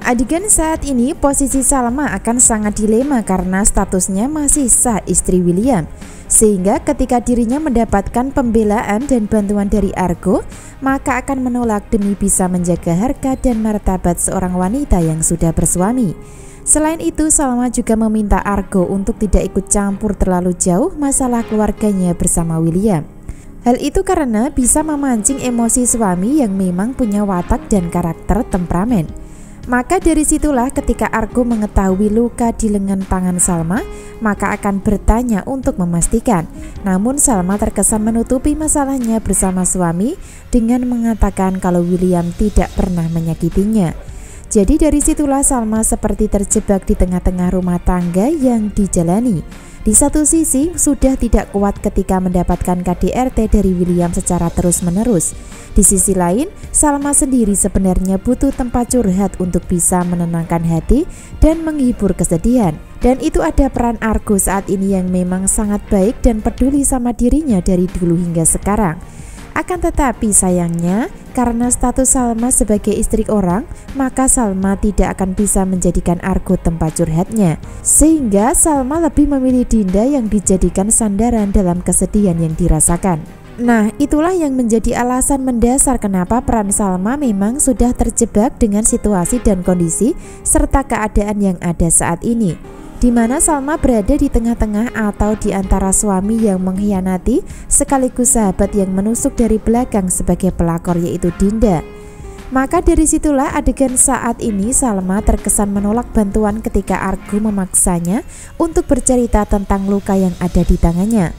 adegan saat ini posisi Salma akan sangat dilema karena statusnya masih sah istri William. Sehingga ketika dirinya mendapatkan pembelaan dan bantuan dari Argo, maka akan menolak demi bisa menjaga harga dan martabat seorang wanita yang sudah bersuami. Selain itu, Salma juga meminta Argo untuk tidak ikut campur terlalu jauh masalah keluarganya bersama William. Hal itu karena bisa memancing emosi suami yang memang punya watak dan karakter temperamen. Maka dari situlah ketika Argo mengetahui luka di lengan tangan Salma, maka akan bertanya untuk memastikan. Namun Salma terkesan menutupi masalahnya bersama suami dengan mengatakan kalau William tidak pernah menyakitinya. Jadi dari situlah Salma seperti terjebak di tengah-tengah rumah tangga yang dijalani. Di satu sisi sudah tidak kuat ketika mendapatkan KDRT dari William secara terus-menerus. Di sisi lain, Salma sendiri sebenarnya butuh tempat curhat untuk bisa menenangkan hati dan menghibur kesedihan. Dan itu ada peran Argo saat ini yang memang sangat baik dan peduli sama dirinya dari dulu hingga sekarang. Akan tetapi sayangnya, karena status Salma sebagai istri orang, maka Salma tidak akan bisa menjadikan Argo tempat curhatnya. Sehingga Salma lebih memilih Dinda yang dijadikan sandaran dalam kesedihan yang dirasakan. Nah, itulah yang menjadi alasan mendasar kenapa peran Salma memang sudah terjebak dengan situasi dan kondisi serta keadaan yang ada saat ini, di mana Salma berada di tengah-tengah atau di antara suami yang mengkhianati sekaligus sahabat yang menusuk dari belakang sebagai pelakor yaitu Dinda. Maka dari situlah adegan saat ini Salma terkesan menolak bantuan ketika Argo memaksanya untuk bercerita tentang luka yang ada di tangannya.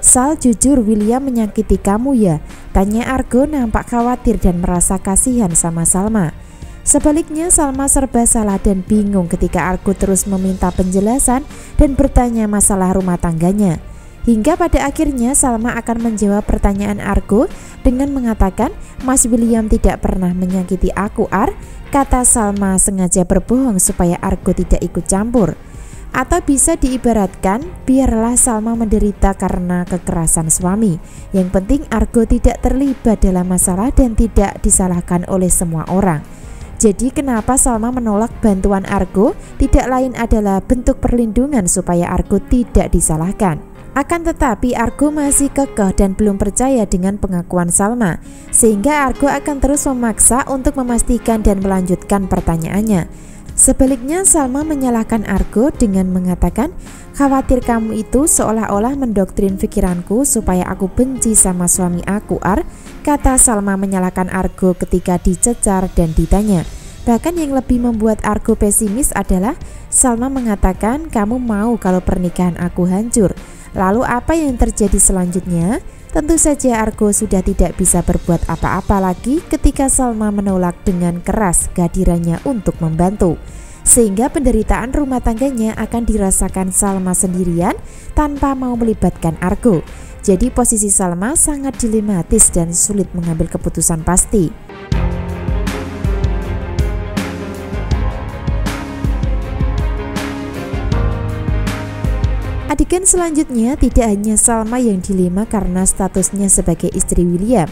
"Sal, jujur William menyakiti kamu ya?" tanya Argo nampak khawatir dan merasa kasihan sama Salma. Sebaliknya Salma serba salah dan bingung ketika Argo terus meminta penjelasan dan bertanya masalah rumah tangganya. Hingga pada akhirnya Salma akan menjawab pertanyaan Argo dengan mengatakan, "Mas William tidak pernah menyakiti aku, Ar." Kata Salma sengaja berbohong supaya Argo tidak ikut campur. Atau bisa diibaratkan, biarlah Salma menderita karena kekerasan suami. Yang penting Argo tidak terlibat dalam masalah dan tidak disalahkan oleh semua orang. Jadi kenapa Salma menolak bantuan Argo tidak lain adalah bentuk perlindungan supaya Argo tidak disalahkan. Akan tetapi Argo masih kekeh dan belum percaya dengan pengakuan Salma, sehingga Argo akan terus memaksa untuk memastikan dan melanjutkan pertanyaannya. Sebaliknya Salma menyalahkan Argo dengan mengatakan, "Khawatir kamu itu seolah-olah mendoktrin pikiranku supaya aku benci sama suami aku, Ar." Kata Salma menyalahkan Argo ketika dicecar dan ditanya. Bahkan yang lebih membuat Argo pesimis adalah Salma mengatakan, "Kamu mau kalau pernikahan aku hancur." Lalu apa yang terjadi selanjutnya? Tentu saja Argo sudah tidak bisa berbuat apa-apa lagi ketika Salma menolak dengan keras kehadirannya untuk membantu. Sehingga penderitaan rumah tangganya akan dirasakan Salma sendirian tanpa mau melibatkan Argo. Jadi posisi Salma sangat dilematis dan sulit mengambil keputusan pasti. Adegan selanjutnya tidak hanya Salma yang dilema karena statusnya sebagai istri William.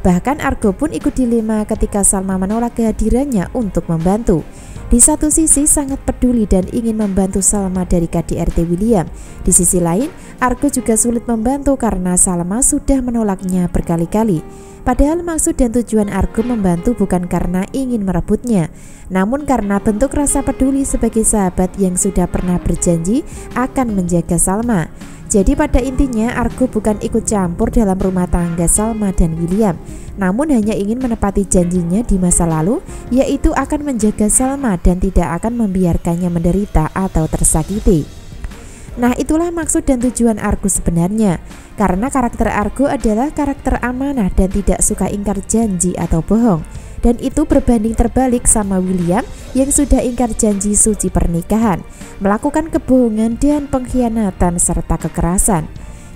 Bahkan Argo pun ikut dilema ketika Salma menolak kehadirannya untuk membantu. Di satu sisi sangat peduli dan ingin membantu Salma dari KDRT William. Di sisi lain, Argo juga sulit membantu karena Salma sudah menolaknya berkali-kali. Padahal maksud dan tujuan Argo membantu bukan karena ingin merebutnya, namun karena bentuk rasa peduli sebagai sahabat yang sudah pernah berjanji akan menjaga Salma. Jadi pada intinya Argo bukan ikut campur dalam rumah tangga Salma dan William, namun hanya ingin menepati janjinya di masa lalu, yaitu akan menjaga Salma dan tidak akan membiarkannya menderita atau tersakiti. Nah, itulah maksud dan tujuan Argo sebenarnya. Karena karakter Argo adalah karakter amanah dan tidak suka ingkar janji atau bohong. Dan itu berbanding terbalik sama William yang sudah ingkar janji suci pernikahan, melakukan kebohongan dan pengkhianatan serta kekerasan.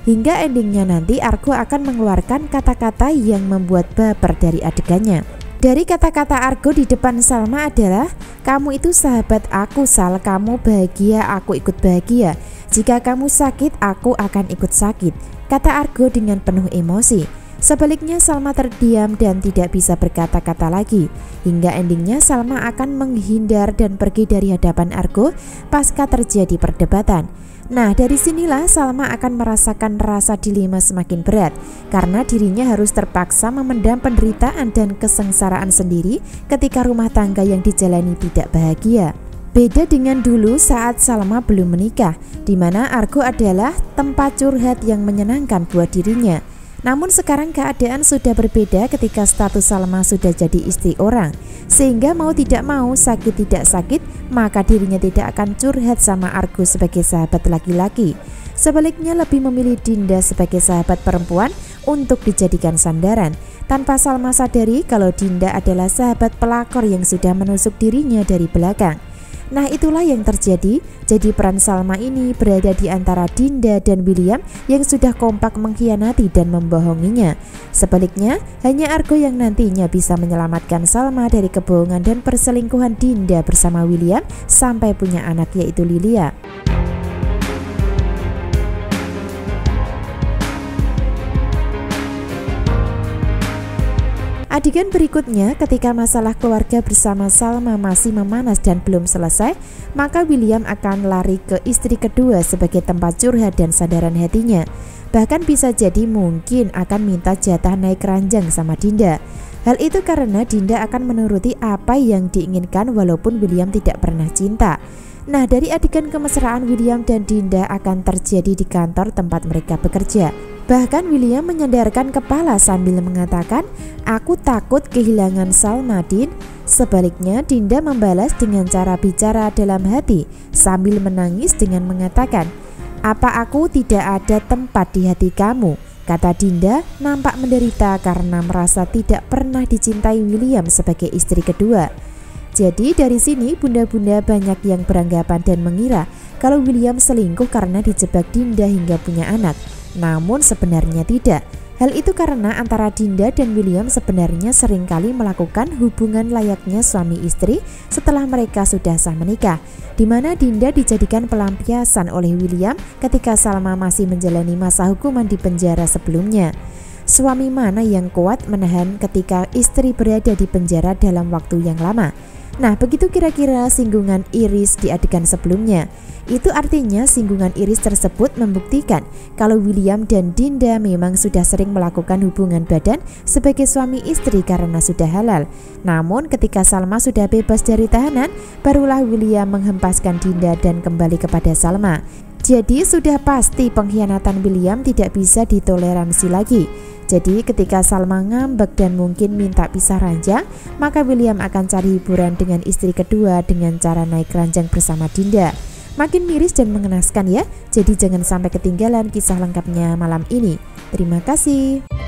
Hingga endingnya nanti Argo akan mengeluarkan kata-kata yang membuat baper dari adegannya. Dari kata-kata Argo di depan Salma adalah, "Kamu itu sahabat aku, Sal. Kamu bahagia, aku ikut bahagia. Jika kamu sakit, aku akan ikut sakit," kata Argo dengan penuh emosi. Sebaliknya Salma terdiam dan tidak bisa berkata-kata lagi. Hingga endingnya Salma akan menghindar dan pergi dari hadapan Argo pasca terjadi perdebatan. Nah, dari sinilah Salma akan merasakan rasa dilema semakin berat karena dirinya harus terpaksa memendam penderitaan dan kesengsaraan sendiri ketika rumah tangga yang dijalani tidak bahagia. Beda dengan dulu saat Salma belum menikah, di mana Argo adalah tempat curhat yang menyenangkan buat dirinya. Namun sekarang keadaan sudah berbeda ketika status Salma sudah jadi istri orang, sehingga mau tidak mau, sakit tidak sakit, maka dirinya tidak akan curhat sama Argo sebagai sahabat laki-laki. Sebaliknya lebih memilih Dinda sebagai sahabat perempuan untuk dijadikan sandaran, tanpa Salma sadari kalau Dinda adalah sahabat pelakor yang sudah menusuk dirinya dari belakang. Nah, itulah yang terjadi. Jadi peran Salma ini berada di antara Dinda dan William yang sudah kompak mengkhianati dan membohonginya. Sebaliknya, hanya Argo yang nantinya bisa menyelamatkan Salma dari kebohongan dan perselingkuhan Dinda bersama William sampai punya anak yaitu Lilia. Adegan berikutnya, ketika masalah keluarga bersama Salma masih memanas dan belum selesai, maka William akan lari ke istri kedua sebagai tempat curhat dan sandaran hatinya. Bahkan bisa jadi mungkin akan minta jatah naik ranjang sama Dinda. Hal itu karena Dinda akan menuruti apa yang diinginkan walaupun William tidak pernah cinta. Nah, dari adegan kemesraan William dan Dinda akan terjadi di kantor tempat mereka bekerja. Bahkan William menyandarkan kepala sambil mengatakan, "Aku takut kehilangan Salma, Din." Sebaliknya Dinda membalas dengan cara bicara dalam hati sambil menangis dengan mengatakan, "Apa aku tidak ada tempat di hati kamu?" Kata Dinda nampak menderita karena merasa tidak pernah dicintai William sebagai istri kedua. Jadi dari sini bunda-bunda banyak yang beranggapan dan mengira kalau William selingkuh karena dijebak Dinda hingga punya anak. Namun sebenarnya tidak. Hal itu karena antara Dinda dan William sebenarnya seringkali melakukan hubungan layaknya suami istri setelah mereka sudah sah menikah, di mana Dinda dijadikan pelampiasan oleh William ketika Salma masih menjalani masa hukuman di penjara sebelumnya. Suami mana yang kuat menahan ketika istri berada di penjara dalam waktu yang lama? Nah, begitu kira-kira singgungan Iris di adegan sebelumnya. Itu artinya singgungan Iris tersebut membuktikan kalau William dan Dinda memang sudah sering melakukan hubungan badan sebagai suami istri karena sudah halal. Namun ketika Salma sudah bebas dari tahanan, barulah William menghempaskan Dinda dan kembali kepada Salma. Jadi sudah pasti pengkhianatan William tidak bisa ditoleransi lagi. Jadi ketika Salma ngambek dan mungkin minta pisah ranjang, maka William akan cari hiburan dengan istri kedua dengan cara naik ranjang bersama Dinda. Makin miris dan mengenaskan ya, jadi jangan sampai ketinggalan kisah lengkapnya malam ini. Terima kasih.